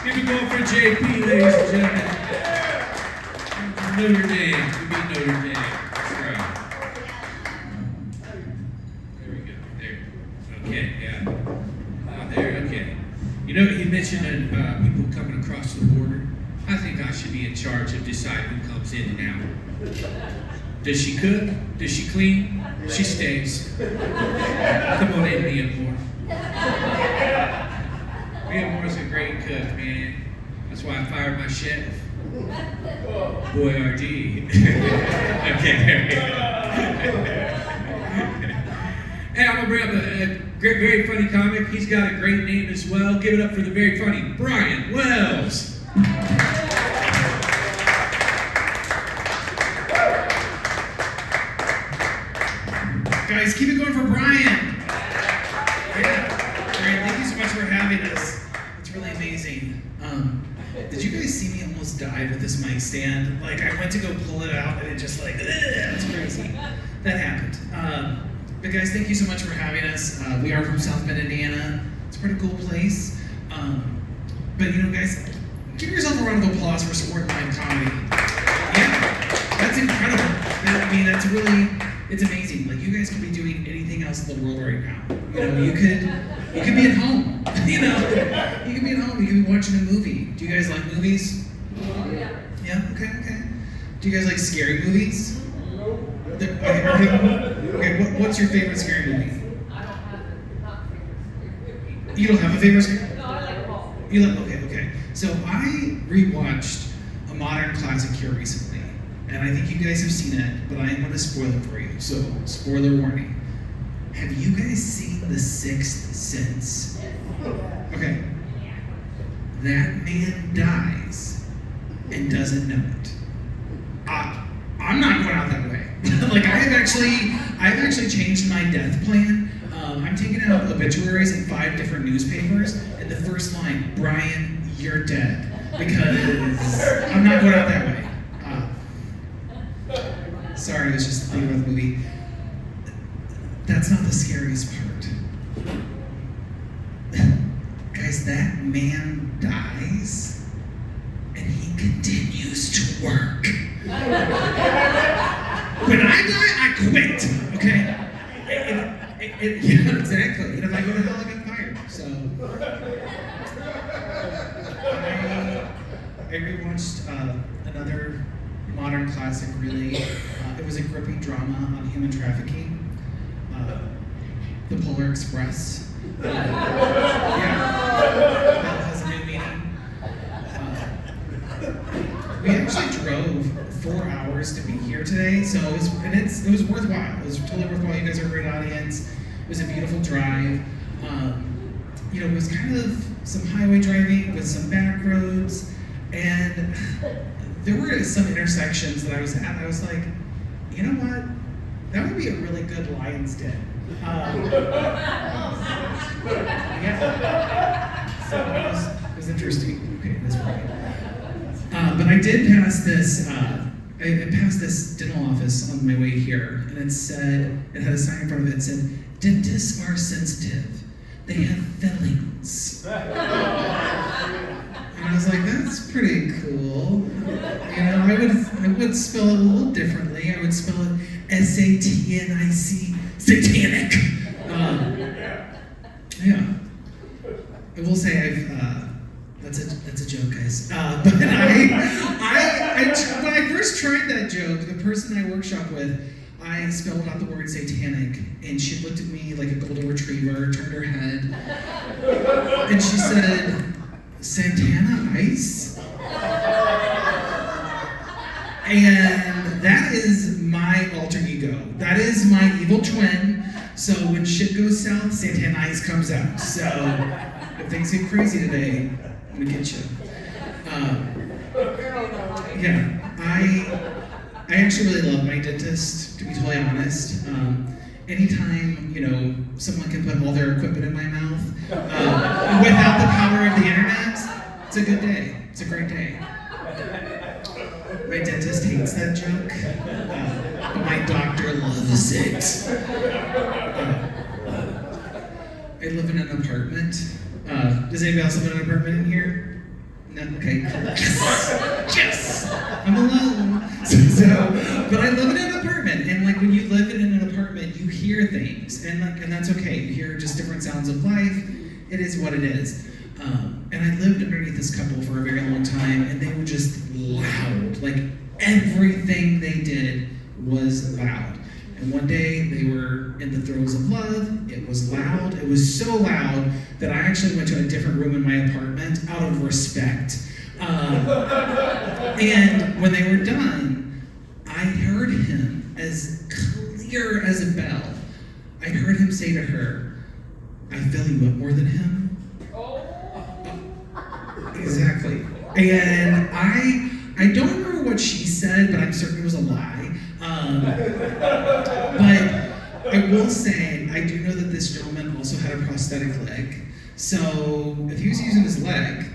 Give it going for JP, ladies and gentlemen. Notre Dame. We beat Notre Dame. That's right. There we go. There. Okay, yeah. There, okay. You know, he mentioned people coming across the border. I think I should be in charge of deciding who comes in and out. Does she cook? Does she clean? She stays. Come on in, Mia Moore. Mia Moore's a great cook, man. That's why I fired my chef. Boyardee. Okay. Hey, I'm gonna bring up a great, very funny comic. He's got a great name as well. Give it up for the very funny Brian Wells. Guys, keep it going for Brian. Yeah, great. Thank you so much for having us. It's really amazing. Did you guys see me almost die with this mic stand? Like, I went to go pull it out and it just like, it's crazy. That happened. But guys, thank you so much for having us. We are from South Bend, Indiana. It's a pretty cool place. But you know, guys, give yourself a round of applause for supporting live comedy. Yeah, that's incredible. That's really, it's amazing. Like, you guys could be doing anything else in the world right now. You know, you could be at home. You know, you could be at home. You could be watching a movie. Do you guys like movies? Yeah. Yeah. Okay. Do you guys like scary movies? Okay. What's your favorite scary movie? I don't have not favorite. You don't have a favorite scary? No, I like them all. You like? Okay. So I rewatched a modern classic here recently, and I think you guys have seen it, but I am going to spoil it for you. So, spoiler warning. Have you guys seen The Sixth Sense? Okay. That man dies and doesn't know it. I'm not going out that way. Like, I've actually changed my death plan. I'm taking out obituaries in 5 different newspapers, and the first line, Brian, you're dead. Because I'm not going out that way. Sorry, I was just thinking about the movie. That's not the scariest part. Guys, that man dies, and he continues to work. When I die, I quit, okay? Yeah, exactly. And if I go to hell, I get fired. So, I rewatched another modern classic, really. It was a gripping drama on human trafficking. The Polar Express. Yeah, that has a new meaning. We actually drove 4 hours to be here today, so it was worthwhile. It was totally worthwhile. You guys are a great audience. It was a beautiful drive. You know, it was kind of some highway driving with some back roads, and there were some intersections that I was at. I was like, you know what? That would be a really good Lion's Den. Yeah. So it was interesting. Okay, this point. But I did pass this. I passed this dental office on my way here, and it had a sign in front of it that said, "Dentists are sensitive. They have fillings." And I was like, that's pretty cool. You know, I would spell it a little differently. I would spell it S-A-T-N-I-C, satanic. Yeah. I will say that's a joke, guys. But when I first tried that joke, the person I workshop with, I spelled out the word satanic, and she looked at me like a golden retriever, turned her head, and she said, "Santana Ice?" And that is my alter ego. That is my evil twin. So when shit goes south, Santana Ice comes out. So if things get crazy today, I'm gonna get you. Yeah, I actually really love my dentist, to be totally honest. Anytime, you know, someone can put all their equipment in my mouth without the power of the internet, it's a good day. It's a great day. My dentist hates that joke, but my doctor loves it. I live in an apartment. Does anybody else live in an apartment in here? No, okay. Yes! I'm alone. But I live in an apartment, and like when you live in an apartment, you hear things, and that's okay. You hear just different sounds of life. It is what it is. And I lived underneath this couple for a very long time, and they were just loud. Like everything they did was loud. And one day they were in the throes of love. It was loud. It was so loud that I actually went to a different room in my apartment out of respect. And when they were done, I heard him as clear as a bell. I heard him say to her, "I fill you up more than him." Exactly. And I don't remember what she said, but I'm certain it was a lie. But I will say, I do know that this gentleman also had a prosthetic leg. So if he was using his leg,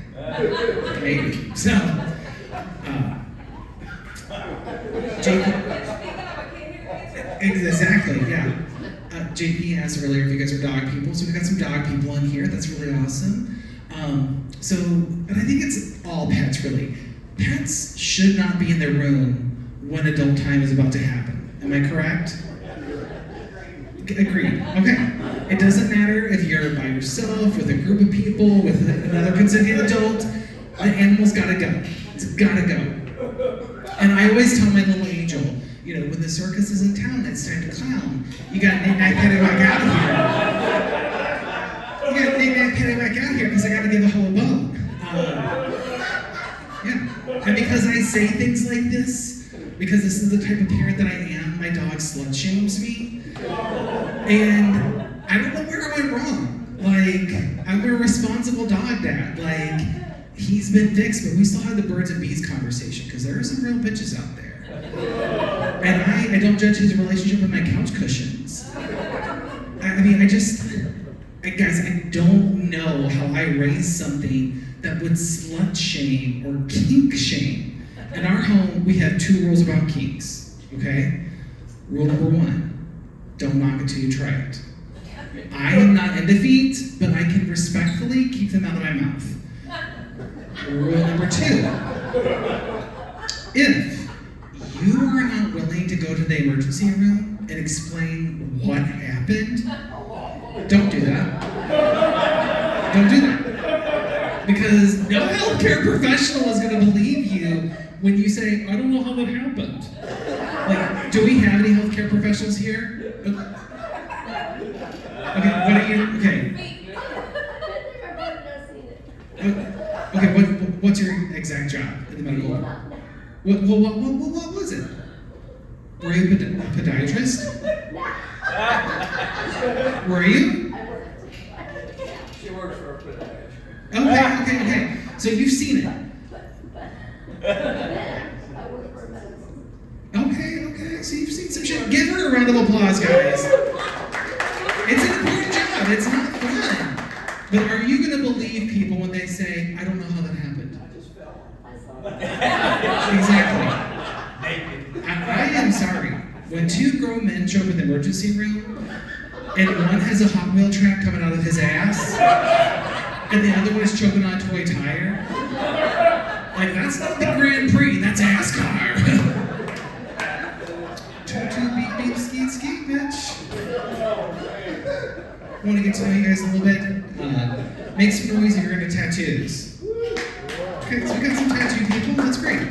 maybe. So, JP, exactly, yeah. JP asked earlier if you guys are dog people, so we've got some dog people in here. That's really awesome. And I think it's all pets, really. Pets should not be in the room when adult time is about to happen. Am I correct? Agreed. Okay. It doesn't matter if you're by yourself, with a group of people, with another consenting adult. The animal's gotta go. It's gotta go. And I always tell my little angel, when the circus is in town, it's time to clown. You got knick-knack, paddywhack out of here. You got knick-knack, paddywhack out here because I gotta give a whole bone. Yeah. And because I say things like this, because this is the type of parent that I am, my dog slut shames me. And I don't know where I went wrong. Like, I'm a responsible dog dad. Like, he's been fixed, but we still have the birds and bees conversation because there are some real bitches out there. And I don't judge his relationship with my couch cushions. Guys, I don't know how I raised something that would slut shame or kink shame. In our home, we have 2 rules about kinks, okay? Rule number 1, don't knock it till you try it. I am not into feet, but I can respectfully keep them out of my mouth. Rule number 2, if you are not willing to go to the emergency room and explain what happened, don't do that. Don't do that. Because no healthcare professional is going to believe you when you say, "I don't know how that happened." Like, do we have any healthcare professionals here? Okay, what are you, okay. Okay, what's your exact job in the medical world? What was it? Were you a podiatrist? Were you? She works for a podiatrist. Okay. So you've seen it. Okay. So you've seen some shit. Give her a round of applause, guys. It's an important job. It's not fun. But are you going to believe people when they say, "I don't know how that happened"? I just fell. Exactly. I am sorry. When 2 grown men show up in the emergency room, and one has a Hot Wheel track coming out of his ass, and the other one is choking on a toy tire, like, that's not the Grand Prix, that's ASCAR. Toot beep beep skeet skeet, bitch. Want to get to know you guys a little bit? Make some noise if you're into tattoos. Okay, so we got some tattoo people, that's great.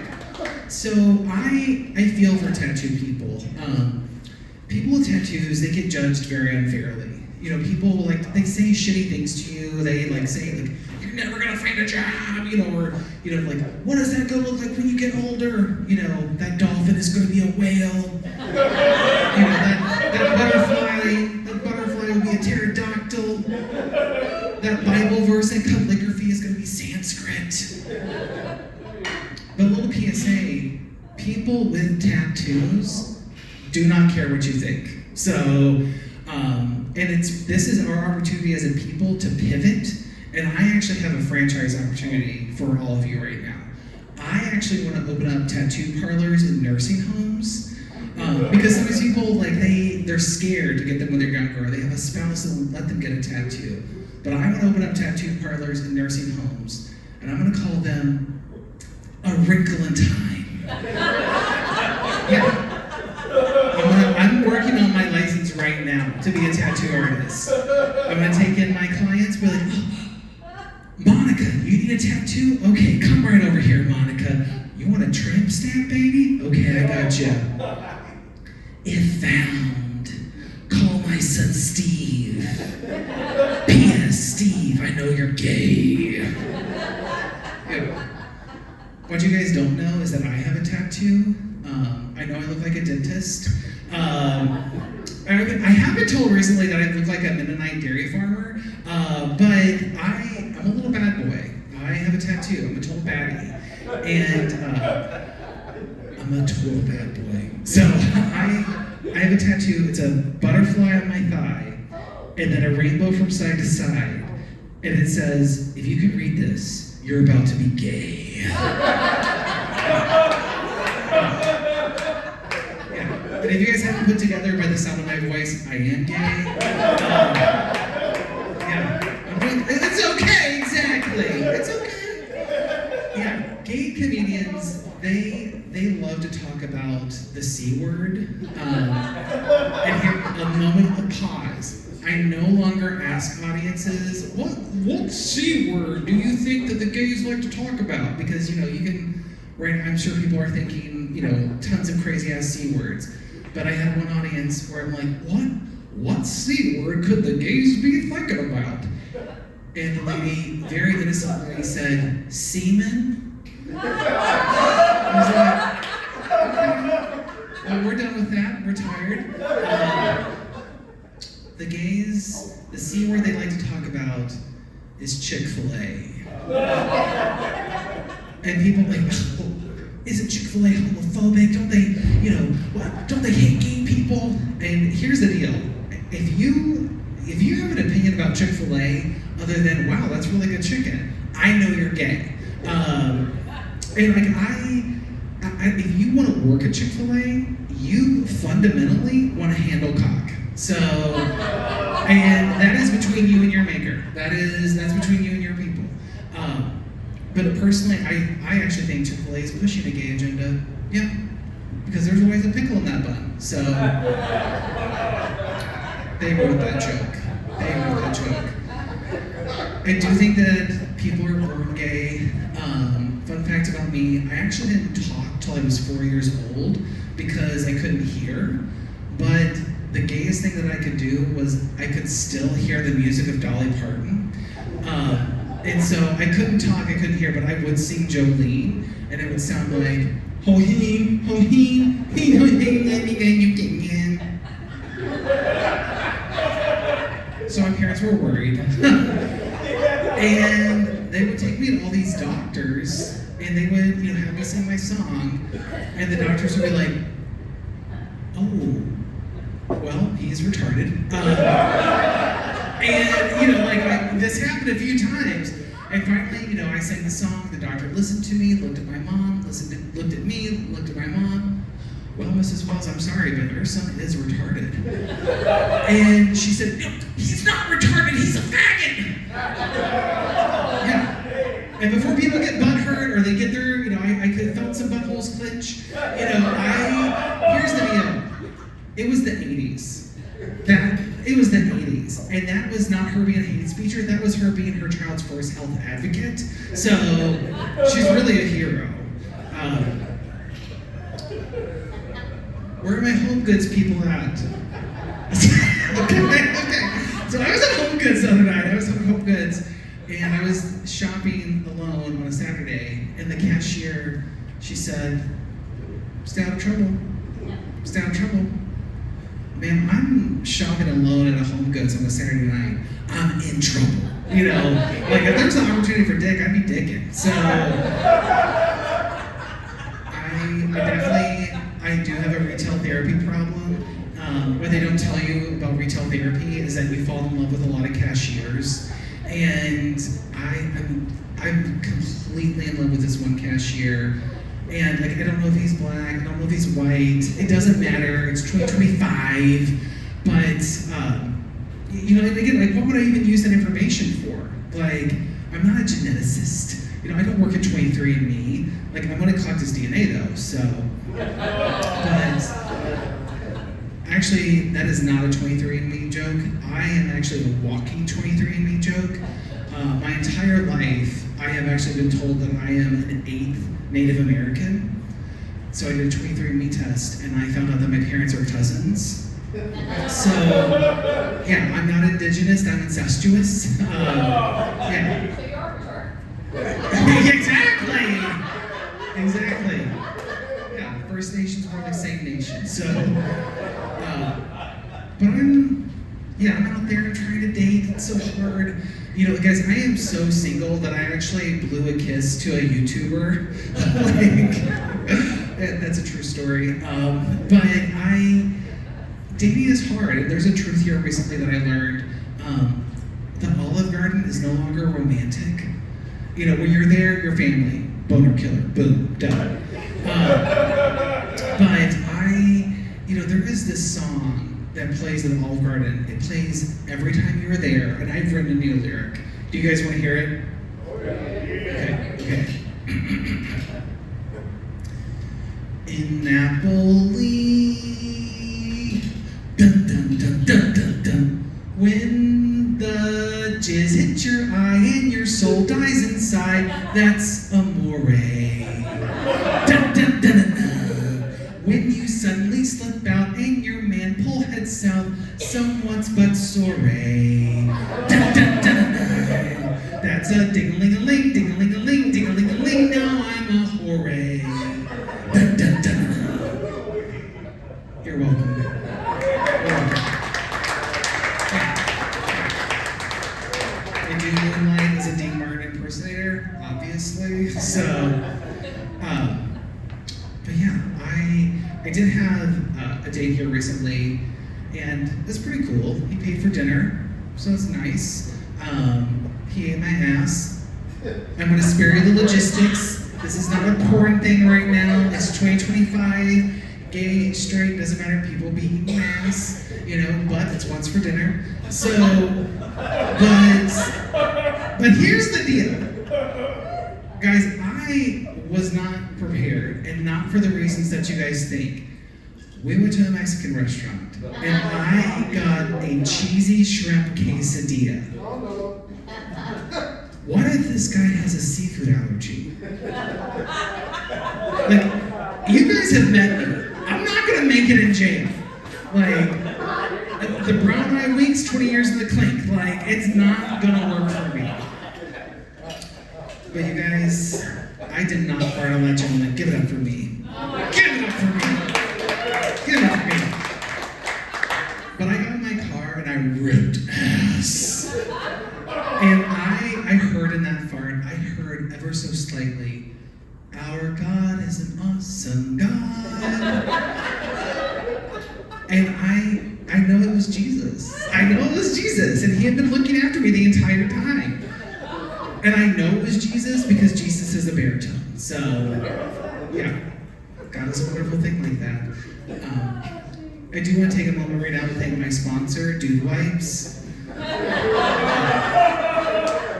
So I feel for tattoo people. People with tattoos, they get judged very unfairly. People they say shitty things to you. They say you're never gonna find a job, or what is that gonna look like when you get older? That dolphin is gonna be a whale. That butterfly will be a pterodactyl. That Bible verse in calligraphy is gonna be Sanskrit. But a little PSA, people with tattoos do not care what you think. So, this is our opportunity as a people to pivot, and I actually have a franchise opportunity for all of you right now. I actually want to open up tattoo parlors in nursing homes, because some of these people, they're scared to get them when they're younger, or they have a spouse that won't let them get a tattoo. But I want to open up tattoo parlors in nursing homes. and I'm gonna call them A Wrinkle in Time. Yeah. I'm working on my license right now to be a tattoo artist. I'm gonna take in my clients, be like, oh, Monica, you need a tattoo? Okay, come right over here, Monica. You want a tramp stamp, baby? Okay, I got you. If found, call my son Steve. P.S. Steve, I know you're gay. Yeah. What you guys don't know is that I have a tattoo. I know I look like a dentist. I have been told recently that I look like a Mennonite dairy farmer, but I'm a little bad boy. I have a tattoo. I'm a total baddie. And I'm a total bad boy. So I have a tattoo. It's a butterfly on my thigh, and then a rainbow from side to side. And it says, if you can read this, you're about to be gay. And if you guys haven't put together by the sound of my voice, I am gay. It's okay, exactly. It's okay. Yeah, gay comedians, they love to talk about the C word. And here, a moment of pause. I no longer ask audiences, what C word do you think that the gays like to talk about? Because, you can, right, I'm sure people are thinking, tons of crazy ass C words. But I had one audience where I'm like, what C word could the gays be thinking about? And the lady very innocently said, semen? I was like, okay. Well, we're done with that, we're tired. The gays, the C word they like to talk about is Chick-fil-A. And people are like, oh, isn't Chick-fil-A homophobic? Don't they, don't they hate gay people? And here's the deal. If you have an opinion about Chick-fil-A other than, wow, that's really good chicken, I know you're gay. And if you want to work at Chick-fil-A, you fundamentally want to handle cock. So, and that is between you and your maker. That's between you and your people. But personally, I actually think Chick-fil-A is pushing a gay agenda. Yeah, because there's always a pickle in that bun. So, they wrote that joke. I do think that people are born gay. Fun fact about me, I actually didn't talk till I was 4 years old because I couldn't hear. But the gayest thing that I could do was I could still hear the music of Dolly Parton. And so I couldn't talk, I couldn't hear, but I would sing Jolene, and it would sound like, ho-heen, ho-heen, heen, ho-heen, and you get in. So my parents were worried. And they would take me to all these doctors, and they would, have me sing my song, and the doctors would be like, oh, well, he's retarded. And, this happened a few times. And finally, I sang the song, the doctor listened to me, looked at my mom, looked at me, looked at my mom. Well, Mrs. Wells, I'm sorry, but your son is retarded. And she said, no, he's not retarded, he's a faggot! Yeah. And before people get butthurt or they get their, I could have felt some buttholes clench. Here's the deal. It was the 80s. It was the 80s. And that was not her being a hate speaker, that was her being her child's first health advocate. So, she's really a hero. Where are my Home Goods people at? Okay. So I was at Home Goods the other night. I was at Home Goods, and I was shopping alone on a Saturday, and the cashier, she said, stay out of trouble. Stay out of trouble. Man, I'm shopping alone at a Home Goods on a Saturday night. I'm in trouble. If there's an opportunity for dick, I'd be dicking. So, I do have a retail therapy problem. What they don't tell you about retail therapy is that you fall in love with a lot of cashiers. And I'm completely in love with this one cashier. And I don't know if he's black, I don't know if he's white, it doesn't matter, it's 2025, but, and again, what would I even use that information for? I'm not a geneticist, I don't work at 23andMe. Like, I'm gonna collect his DNA though, so. But actually, that is not a 23andMe joke. I am actually a walking 23andMe joke. My entire life, I have actually been told that I am an 8th Native American. So I did a 23andMe test, and I found out that my parents are cousins. So, yeah, I'm not indigenous, I'm incestuous. Yeah. So you are for sure. Exactly! Exactly. Yeah, First Nations are the same nation. So, but I'm out there trying to date. It's so hard. Guys, I am so single that I actually blew a kiss to a YouTuber. That's a true story. But dating is hard. And there's a truth here recently that I learned. The Olive Garden is no longer romantic. When you're there, you're family. Boner killer. Boom. Done. But there is this song that plays at the Olive Garden. It plays every time you're there, and I've written a new lyric. Do you guys want to hear it? Okay. In Napoli, dun dun dun dun dun dun. When the jizz hits your eye and your soul dies inside, that's amore. Dun dun dun dun dun. When you suddenly slip out and your man pull head south, somewhat but sorry. Dun dun dun dun. That's a ding-a-ling-a-ling, ding-a-ling-a-ling, ding-a-ling-a-ling. Now I'm a hooray. Dun dun dun. You're welcome. I do moonlight as a Dean Martin impersonator, obviously. So, but yeah, I did have a date here recently, and it's pretty cool. He paid for dinner, so it's nice. He ate my ass. I'm gonna spare you the logistics. This is not a porn thing right now. It's 2025. Gay, straight, doesn't matter. People be eating ass, but it's once for dinner. So, but here's the deal. Guys, I was not prepared, and not for the reasons that you guys think. We went to a Mexican restaurant, and I got a cheesy shrimp quesadilla. What if this guy has a seafood allergy? Like, you guys have met me. I'm not gonna make it in jail. Like, the brown eye winks, 20 years in the clink. Like, it's not gonna work for me. But you guys, I did not fart on that gentleman. Give it up for me. Give it up for me. Give it up for me. But I got in my car and I ripped ass. And I heard in that fart, I heard ever so slightly, our God is an awesome God. And I know it was Jesus. I know it was Jesus. And he had been looking after me the entire time. And I know it was Jesus because Jesus is a baritone. So, yeah, God is a wonderful thing like that. I do want to take a moment right now to thank my sponsor, Dude Wipes.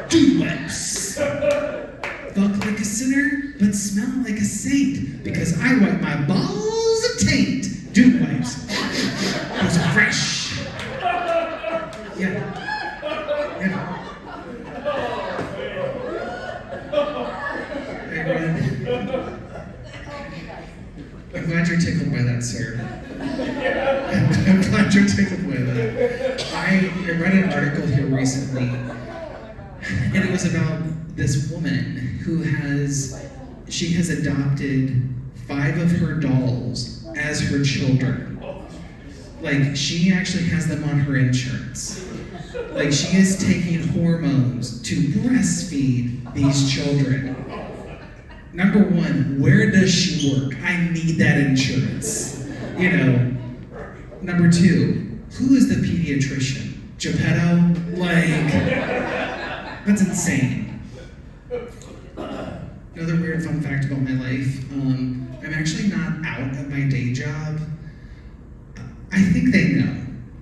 Dude Wipes. Fuck like a sinner, but smell like a saint. Because I wipe my balls of taint. Dude Wipes. Those are fresh. Yeah. I'm glad you're tickled by that, sir. I'm glad you're tickled by that. I read an article here recently, and it was about this woman who has adopted 5 of her dolls as her children. Like, she actually has them on her insurance. Like, she is taking hormones to breastfeed these children. Number 1, where does she work? I need that insurance. Number 2, who is the pediatrician? Geppetto? Like, that's insane. Another weird fun fact about my life, I'm actually not out at my day job. I think they know.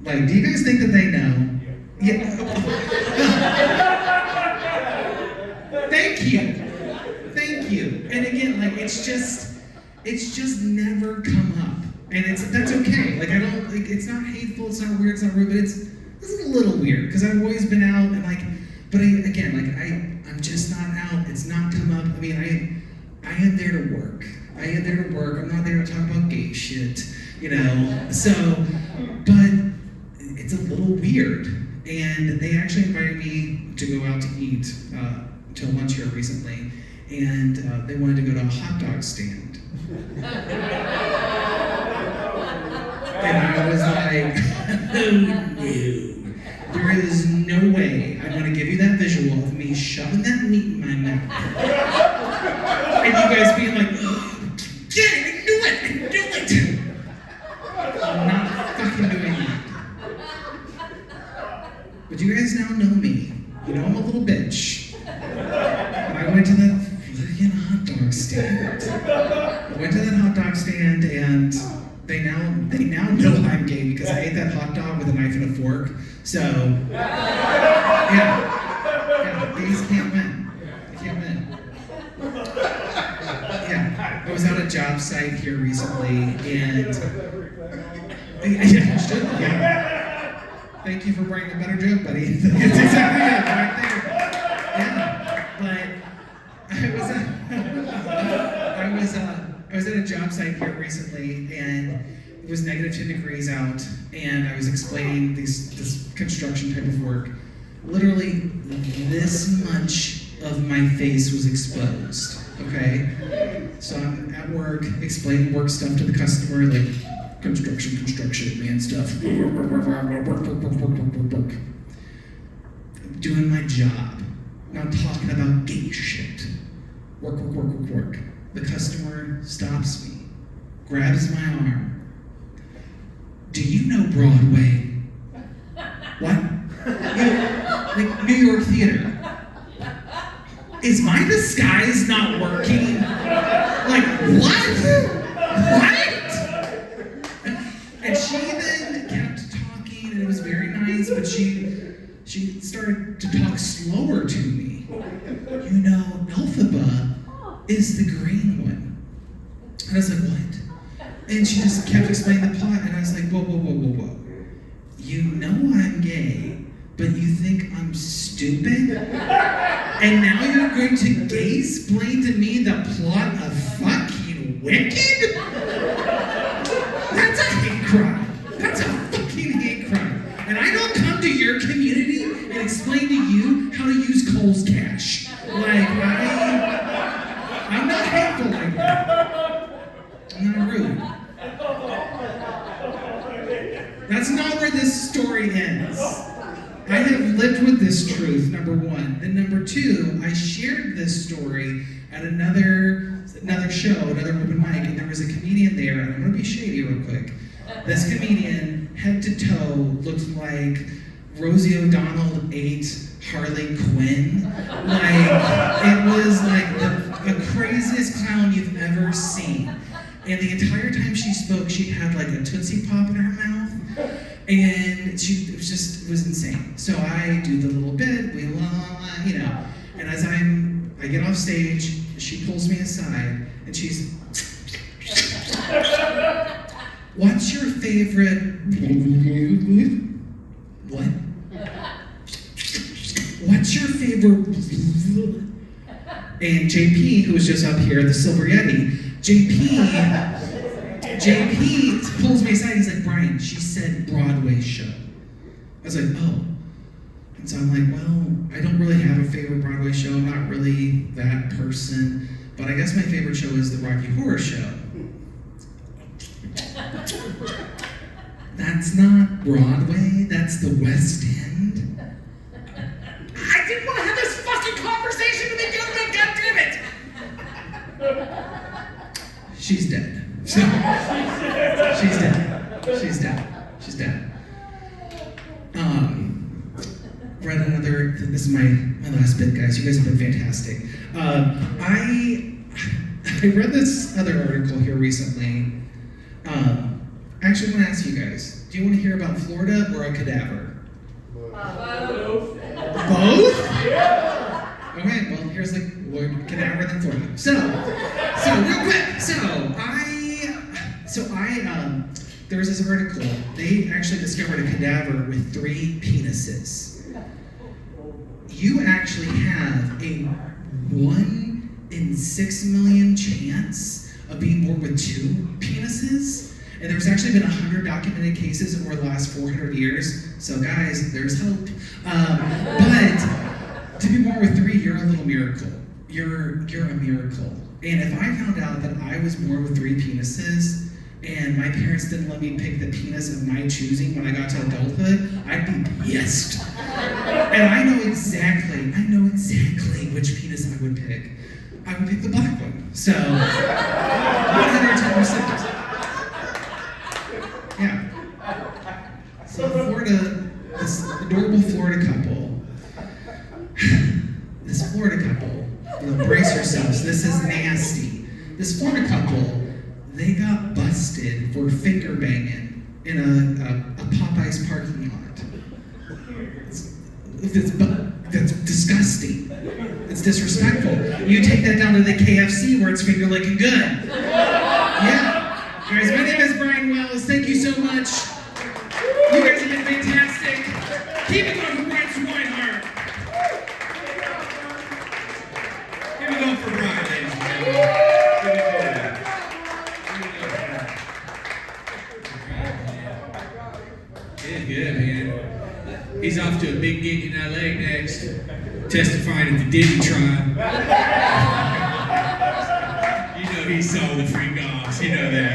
Like, do you guys think that they know? Yeah. Thank you. it's just never come up. And that's okay. Like, I don't, like, it's not hateful, it's not weird, it's not rude, but it's a little weird, because I've always been out, and like, but I'm just not out, it's not come up. I mean, I am there to work. I'm not there to talk about gay shit, you know? So, but it's a little weird. And they actually invited me to go out to eat to lunch here recently, and they wanted to go to a hot dog stand. And I was like, oh no, there is no way I'm gonna give you that visual of me shoving that meat in my mouth. And you guys being like, oh, yeah, I knew it. I'm not fucking doing that. But you guys now know me. You know I'm a little bitch. And I went to that fucking hot dog stand. And they now know I'm gay because I ate that hot dog with a knife and a fork. So, yeah, gays can't win. They can't win. Yeah, I was at a job site here recently, and yeah. Thank you for bringing a better joke, buddy. It's exactly it, right there. Yeah, but I was at a job site here recently, and it was negative 10 degrees out, and I was explaining this construction type of work. Literally, this much of my face was exposed. Okay, so I'm at work explaining work stuff to the customer, like construction, man stuff. Work. Doing my job, not talking about gay shit. Work. The customer stops me, grabs my arm. Do you know Broadway? What? Like New York theater. Is my disguise not working? Like, what? And she then kept talking, and it was very nice, but she started to talk slower to me. You know, Elphaba is the green one. And I was like, what? And she just kept explaining the plot, and I was like, whoa. You know I'm gay, but you think I'm stupid? And now you're going to gay-splain to me the plot of fucking Wicked? That's a hate crime. That's a fucking hate crime. And I don't come to your community and explain to you how to use Kohl's Cash. Like, I'm not hateful like that. I'm not rude. That's not where this story ends. I have lived with this truth, number one. Then number two, I shared this story at another show, another open mic, and there was a comedian there, and I'm gonna be shady real quick. This comedian, head to toe, looked like Rosie O'Donnell ate Harley Quinn. Like, it was like the craziest clown you've ever seen. And the entire time she spoke, she had like a Tootsie Pop in her mouth. And it was insane. So I do the little bit, you know. And as I get off stage, she pulls me aside, and she's, what's your favorite, what? What's your favorite, and JP, who was just up here, the Silver Yeti, JP pulls me aside, he's like, Brian, she said Broadway show. I was like, oh. And so I'm like, well, I don't really have a favorite Broadway show. I'm not really that person. But I guess my favorite show is the Rocky Horror Show. That's not Broadway. That's the West End. I didn't want to have this fucking conversation to begin with. God damn it! She's dead. She's dead. Read another. This is my last bit, guys. You guys have been fantastic. I read this other article here recently. Actually, I want to ask you guys: do you want to hear about Florida or a cadaver? Both. Both? Yeah. Okay. Well, here there's like more cadaver than Florida. So real quick. There was this article. They actually discovered a cadaver with 3 penises. You actually have a 1 in 6 million chance of being born with 2 penises. And there's actually been 100 documented cases over the last 400 years. So guys, there's hope. But to be born with 3, you're a little miracle. You're a miracle. And if I found out that I was born with 3 penises, and my parents didn't let me pick the penis of my choosing when I got to adulthood, I'd be pissed. And I know exactly which penis I would pick. I would pick the black one. So, 110%. Yeah. So Florida, this adorable Florida couple, brace yourselves, this is nasty. This Florida couple, they got busted for finger banging in a Popeyes parking lot. That's disgusting. It's disrespectful. You take that down to the KFC where it's finger licking good. Yeah. Guys, my name is Brian Wells. Thank you so much. You guys have been fantastic. Keep it going for Brian Swinehart. Give it up for Brian, ladies and gentlemen. Give it up. Good, man. He's off to a big gig in LA next, testifying at the Diddy trial. You know he saw the free dogs, you know that.